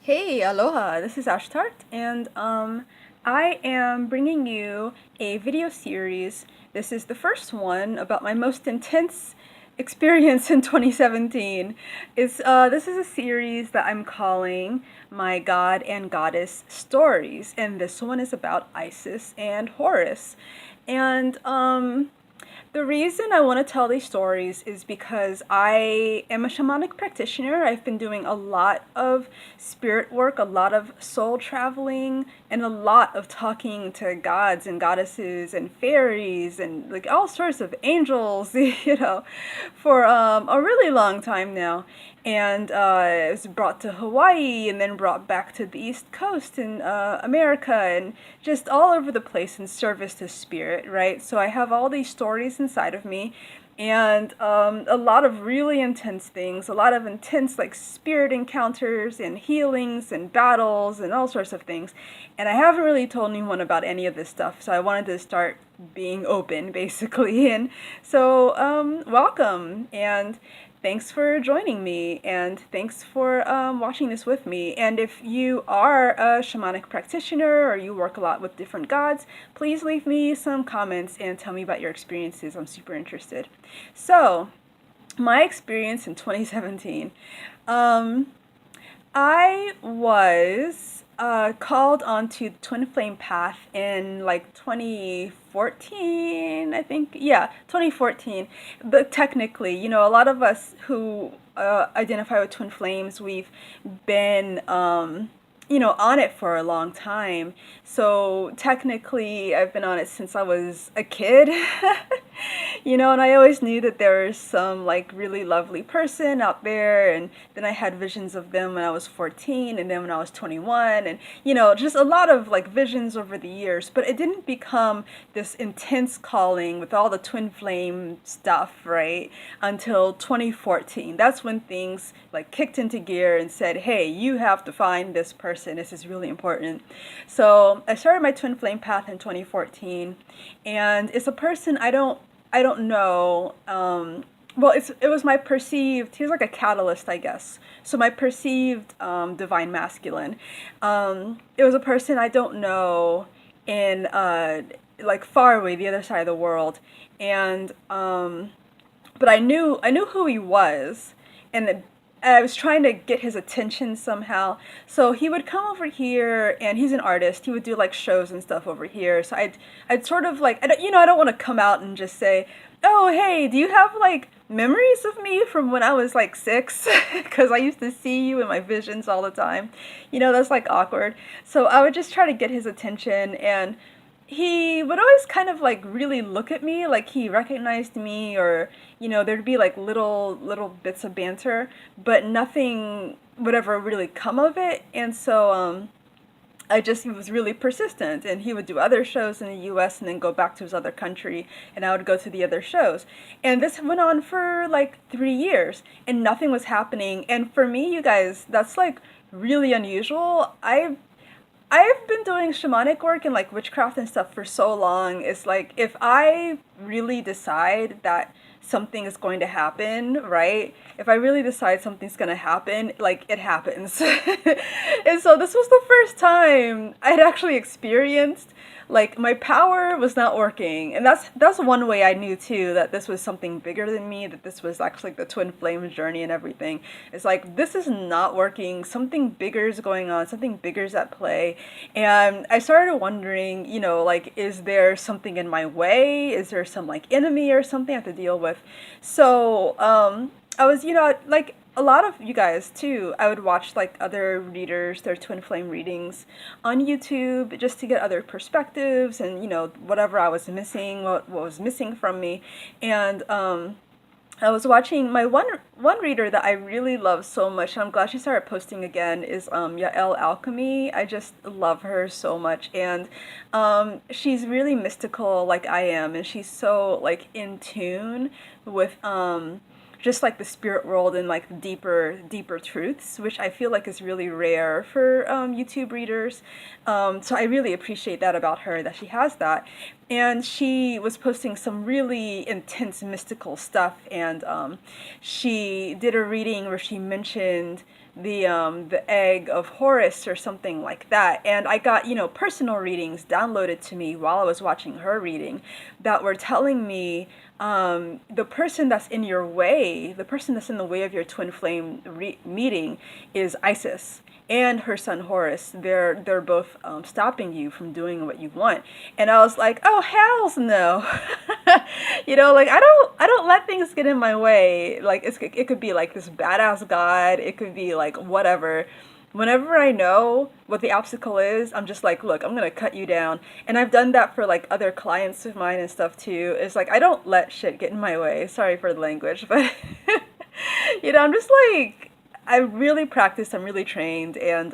Hey, aloha, this is Ashtart, and I am bringing you a video series. This is the first one about my most intense experience in 2017. This is a series that I'm calling My God and Goddess Stories, and this one is about Isis and Horus. And the reason I want to tell these stories is because I am a shamanic practitioner. I've been doing a lot of spirit work, a lot of soul traveling, and a lot of talking to gods and goddesses and fairies and like all sorts of angels, for a really long time now. And it was brought to Hawaii and then brought back to the East Coast in America and just all over the place in service to spirit, right? So I have all these stories inside of me and a lot of really intense things, a lot of intense like spirit encounters and healings and battles and all sorts of things. And I haven't really told anyone about any of this stuff, so I wanted to start being open basically. And so welcome and thanks for joining me, and thanks for watching this with me. And if you are a shamanic practitioner or you work a lot with different gods, please leave me some comments and tell me about your experiences. I'm super interested. So, my experience in 2017. I was called onto the twin flame path in like 2014, I think. Yeah, 2014. But technically, a lot of us who identify with twin flames, we've been on it for a long time. So technically, I've been on it since I was a kid. And I always knew that there was some like really lovely person out there, and then I had visions of them when I was 14, and then when I was 21, and just a lot of like visions over the years, but it didn't become this intense calling with all the twin flame stuff, right? Until 2014. That's when things like kicked into gear and said, hey, you have to find this person. This is really important. So I started my twin flame path in 2014, and it's a person I don't know. Well, it was my perceived. He was like a catalyst, I guess. So my perceived divine masculine. It was a person I don't know in like far away, the other side of the world, and but I knew who he was, and I was trying to get his attention somehow. So he would come over here, and he's an artist. He would do like shows and stuff over here. So I'd sort of like, I don't want to come out and just say, oh, hey, do you have like memories of me from when I was like 6? Because I used to see you in my visions all the time. That's like awkward. So I would just try to get his attention, and he would always kind of like really look at me like he recognized me, or there'd be like little bits of banter, but nothing would ever really come of it. And so he was really persistent, and he would do other shows in the US and then go back to his other country, and I would go to the other shows. And this went on for like 3 years, and nothing was happening. And for me, you guys, that's like really unusual. I've been doing shamanic work and like witchcraft and stuff for so long. It's like if I really decide that something is going to happen, right? If I really decide something's going to happen, like it happens. And so this was the first time I'd actually experienced like my power was not working. And that's one way I knew too that this was something bigger than me, that this was actually the twin flame journey and everything. It's like this is not working. Something bigger is going on, something bigger is at play. And I started wondering, like, is there something in my way? Is there some like enemy or something I have to deal with? So I was, like a lot of you guys too, I would watch like other readers, their twin flame readings on YouTube just to get other perspectives and, whatever I was missing, what was missing from me. And I was watching my one reader that I really love so much, and I'm glad she started posting again, is Yael Alchemy. I just love her so much, and she's really mystical like I am, and she's so like in tune with just like the spirit world and like deeper truths, which I feel like is really rare for YouTube readers. So I really appreciate that about her, that she has that. And she was posting some really intense mystical stuff, and she did a reading where she mentioned the egg of Horus or something like that. And I got, personal readings downloaded to me while I was watching her reading that were telling me the person that's in your way, the person that's in the way of your twin flame meeting is Isis and her son Horus. They're both stopping you from doing what you want. And I was like, oh hells no. Like I don't let things get in my way. Like it could be like this badass god, it could be like whatever. Whenever I know what the obstacle is, I'm just like, look, I'm gonna cut you down. And I've done that for like other clients of mine and stuff too. It's like I don't let shit get in my way. Sorry for the language, but I'm just like, I really practiced, I'm really trained, and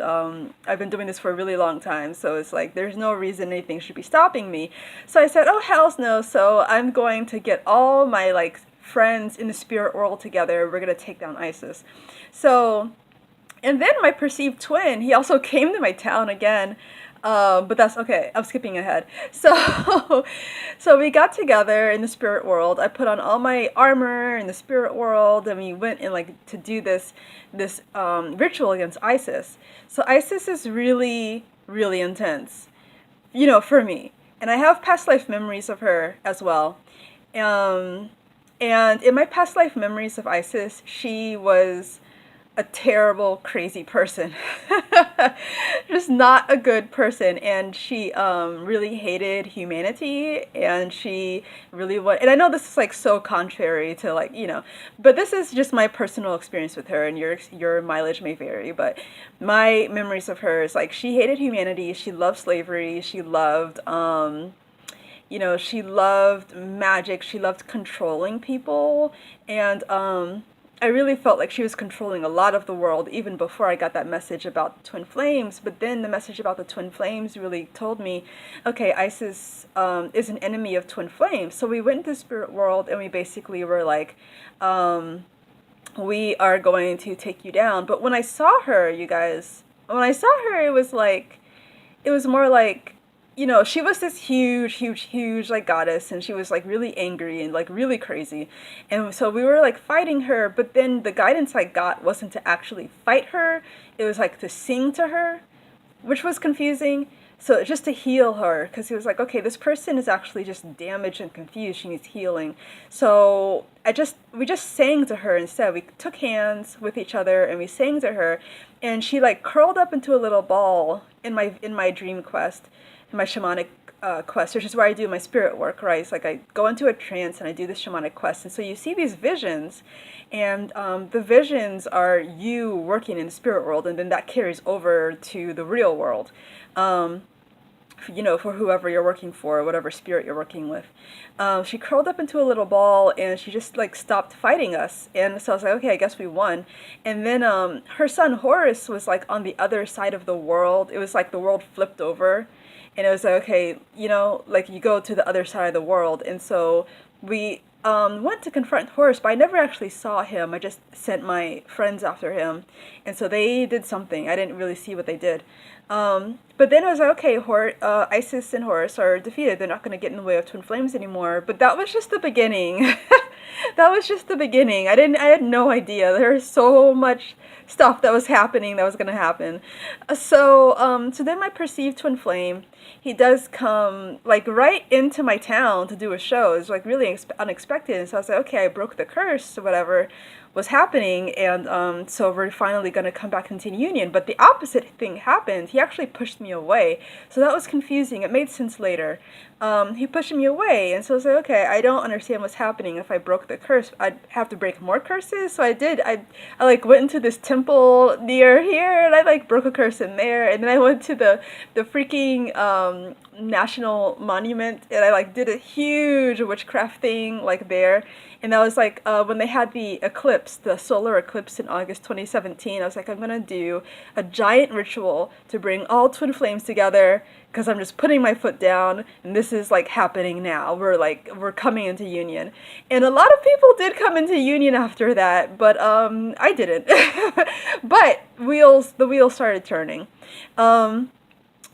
I've been doing this for a really long time, so it's like there's no reason anything should be stopping me. So I said, oh hells no, so I'm going to get all my like friends in the spirit world together, we're gonna take down Isis. So, and then my perceived twin, he also came to my town again. But that's okay. I'm skipping ahead. So, so we got together in the spirit world. I put on all my armor in the spirit world, and we went in like to do this ritual against Isis. So Isis is really, really intense, for me. And I have past life memories of her as well. And in my past life memories of Isis, she was a terrible, crazy person. Just not a good person. And she really hated humanity, and she really and I know this is like so contrary to like, but this is just my personal experience with her, and your mileage may vary, but my memories of her is like she hated humanity, she loved slavery, she loved she loved magic, she loved controlling people, and I really felt like she was controlling a lot of the world even before I got that message about twin flames. But then the message about the twin flames really told me, okay, Isis is an enemy of twin flames. So we went into the spirit world, and we basically were like, we are going to take you down. But when I saw her, you guys, it was like, it was more like, she was this huge like goddess, and she was like really angry and like really crazy. And so we were like fighting her, but then the guidance I got wasn't to actually fight her. It was like to sing to her, which was confusing. So just to heal her, because he was like, okay, this person is actually just damaged and confused. She needs healing. So we just sang to her instead. We took hands with each other and we sang to her, and she like curled up into a little ball in my dream quest, my shamanic quest, which is where I do my spirit work, right? It's like I go into a trance and I do this shamanic quest. And so you see these visions, and the visions are you working in the spirit world, and then that carries over to the real world, for whoever you're working for, whatever spirit you're working with. She curled up into a little ball, and she just like stopped fighting us. And so I was like, okay, I guess we won. And then her son Horus was like on the other side of the world. It was like the world flipped over. And it was like, okay, like you go to the other side of the world. And so we went to confront Horus, but I never actually saw him. I just sent my friends after him. And so they did something. I didn't really see what they did. But then it was like, okay, Isis and Horus are defeated. They're not going to get in the way of twin flames anymore. But that was just the beginning. That was just the beginning. I had no idea. There was so much stuff that was happening that was going to happen. So then my perceived twin flame, he does come like right into my town to do a show. It was like really unexpected. And so I was like, okay, I broke the curse or whatever was happening, and so we're finally going to come back into union. But the opposite thing happened. He actually pushed me away. So that was confusing. It made sense later. He pushed me away, and so I was like, okay, I don't understand what's happening. If I broke the curse, I'd have to break more curses. So I did. I like went into this temple near here, and I like broke a curse in there, and then I went to the freaking national monument, and I like did a huge witchcraft thing like there. And that was like when they had the eclipse, the solar eclipse in August 2017. I was like, I'm going to do a giant ritual to bring all twin flames together, because I'm just putting my foot down, and this is like happening now. We're coming into union. And a lot of people did come into union after that, but I didn't. But the wheels started turning.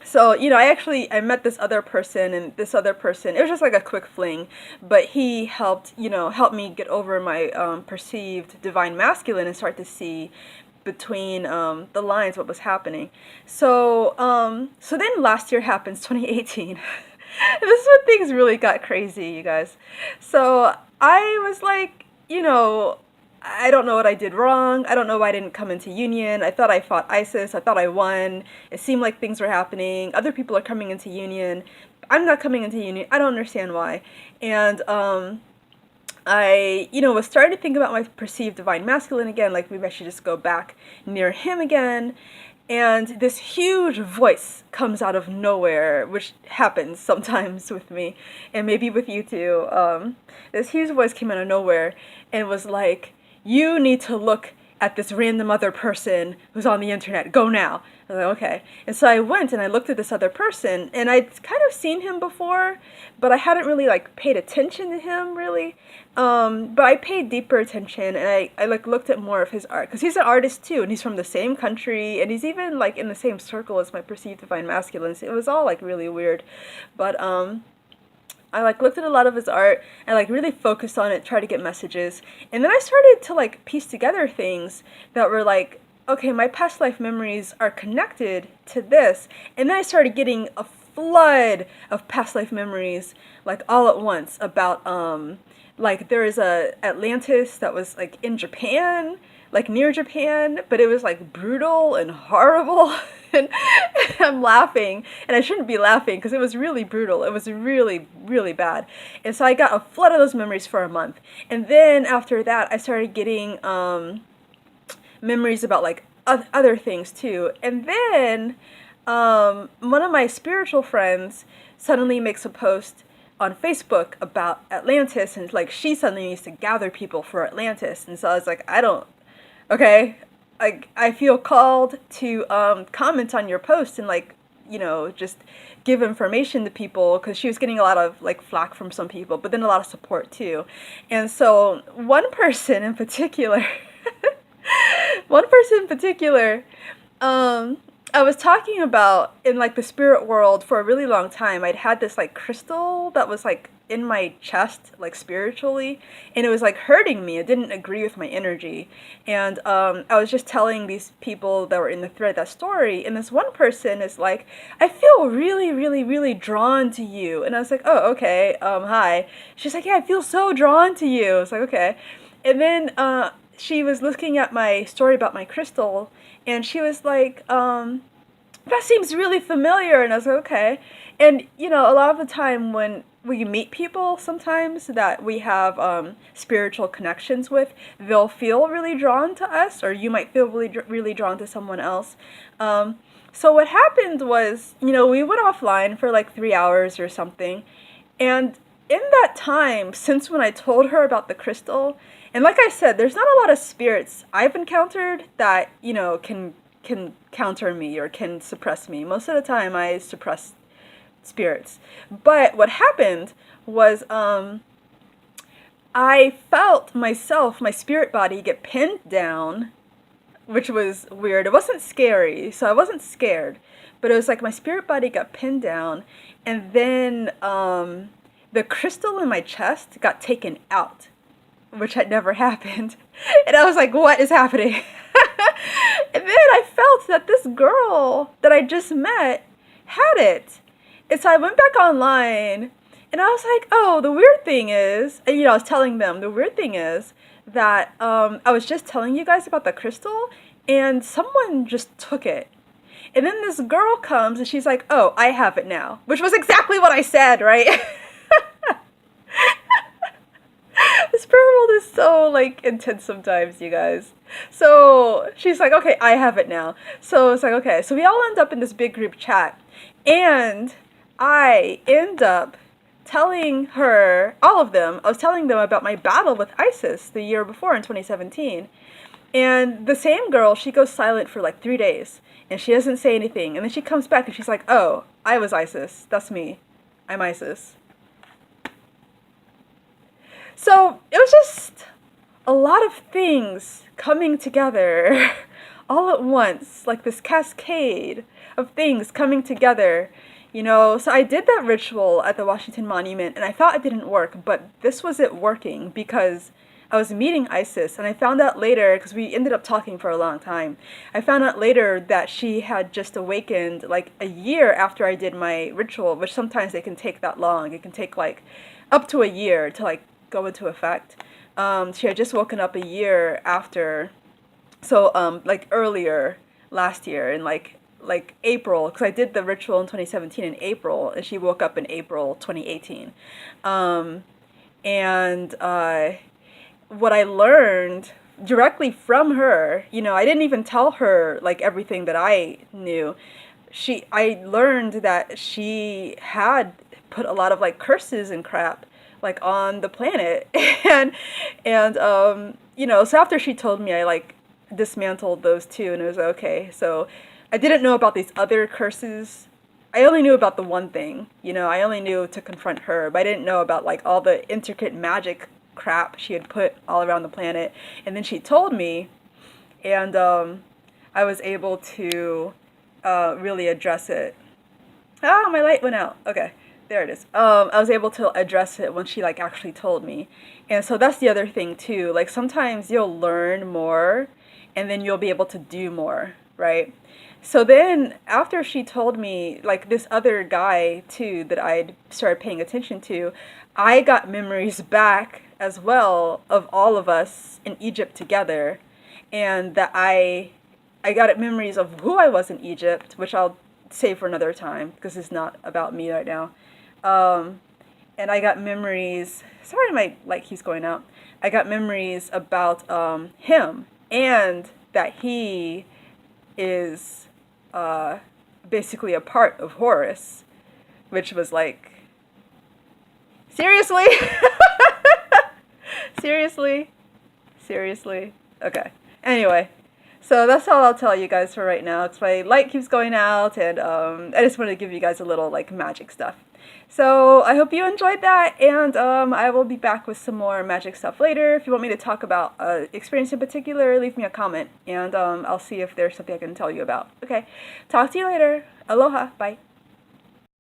So, I met this other person, and this other person, it was just like a quick fling, but he helped me get over my perceived divine masculine and start to see between the lines what was happening. So then last year happens, 2018. This is when things really got crazy, you guys. So I was like, I don't know what I did wrong. I don't know why I didn't come into union. I thought I fought ISIS. I thought I won. It seemed like things were happening. Other people are coming into union. I'm not coming into union. I don't understand why. And I, was starting to think about my perceived divine masculine again, like maybe I should just go back near him again. And this huge voice comes out of nowhere, which happens sometimes with me, and maybe with you too. This huge voice came out of nowhere and was like, you need to look at this random other person who's on the internet. Go now. I was like, okay. And so I went and I looked at this other person, and I'd kind of seen him before, but I hadn't really paid attention to him really. But I paid deeper attention, and I looked at more of his art, because he's an artist too, and he's from the same country, and he's even in the same circle as my perceived divine masculine. So it was all really weird, but I looked at a lot of his art and really focused on it, tried to get messages. And then I started to piece together things that were okay, my past life memories are connected to this. And then I started getting a flood of past life memories all at once about there is a Atlantis that was in Japan, near Japan, but it was brutal and horrible. And I'm laughing, and I shouldn't be laughing because it was really brutal. It was really, really bad. And so I got a flood of those memories for a month. And then after that, I started getting memories about other things too. And then one of my spiritual friends suddenly makes a post on Facebook about Atlantis, and she suddenly needs to gather people for Atlantis. And so I was like, okay, I feel called to comment on your post and just give information to people, because she was getting a lot of flack from some people, but then a lot of support too. And so one person in particular I was talking about in the spirit world for a really long time. I'd had this crystal that was in my chest spiritually, and it was hurting me. It didn't agree with my energy. And I was just telling these people that were in the thread that story, and this one person is like, I feel really, really, really drawn to you. And I was like, oh, okay, hi. She's like, yeah, I feel so drawn to you. I was like, okay. And then she was looking at my story about my crystal, and she was like, that seems really familiar. And I was like, okay. And a lot of the time when we meet people sometimes that we have spiritual connections with, they'll feel really drawn to us, or you might feel really, really drawn to someone else. So what happened was, we went offline for 3 hours or something. And in that time, since when I told her about the crystal, and like I said, there's not a lot of spirits I've encountered that, can counter me or can suppress me. Most of the time I suppress spirits. But what happened was I felt myself, my spirit body, get pinned down, which was weird. It wasn't scary, so I wasn't scared, but it was my spirit body got pinned down, and then the crystal in my chest got taken out, which had never happened. And I was like, what is happening? And then I felt that this girl that I just met had it. And so I went back online, and I was like, oh, the weird thing is, and I was telling them, the weird thing is that I was just telling you guys about the crystal, and someone just took it. And then this girl comes, and she's like, oh, I have it now. Which was exactly what I said, right? The spirit world is so intense sometimes, you guys. So she's like, okay, I have it now. So it's like, okay. So we all end up in this big group chat, and I end up telling her, all of them, I was telling them about my battle with ISIS the year before in 2017. And the same girl, she goes silent for 3 days, and she doesn't say anything. And then she comes back and she's like, oh, I was ISIS. That's me. I'm ISIS. So it was just a lot of things coming together all at once, this cascade of things coming together, So I did that ritual at the Washington Monument, and I thought it didn't work, but this was it working, because I was meeting Isis, and I found out later, because we ended up talking for a long time, I found out later that she had just awakened like a year after I did my ritual, which sometimes it can take that long. It can take like up to a year to like go into effect. She had just woken up a year after, so like earlier last year in like April, because I did the ritual in 2017 in April, and she woke up in April 2018. And what I learned directly from her, you know, I didn't even tell her like everything that I knew. I learned that she had put a lot of like curses and crap like on the planet, and you know, so after she told me, I like dismantled those two, and it was okay. So I didn't know about these other curses. I only knew about the one thing, you know, I only knew to confront her, but I didn't know about like all the intricate magic crap she had put all around the planet. And then she told me, and I was able to really address it. Oh, my light went out. Okay, there it is. I was able to address it when she like actually told me. And so that's the other thing too. Like sometimes you'll learn more and then you'll be able to do more, right? So then after she told me, like this other guy too that I'd started paying attention to, I got memories back as well of all of us in Egypt together, and that I got memories of who I was in Egypt, which I'll save for another time because it's not about me right now. And I got memories. Sorry, my light keeps going out. I got memories about him, and that he is basically a part of Horus, which was like, seriously? Seriously? Seriously? Okay. Anyway, so that's all I'll tell you guys for right now. It's my light keeps going out, and I just wanted to give you guys a little like magic stuff. So I hope you enjoyed that, and I will be back with some more magic stuff later. If you want me to talk about experience in particular, leave me a comment, and I'll see if there's something I can tell you about. Okay, talk to you later. Aloha. Bye.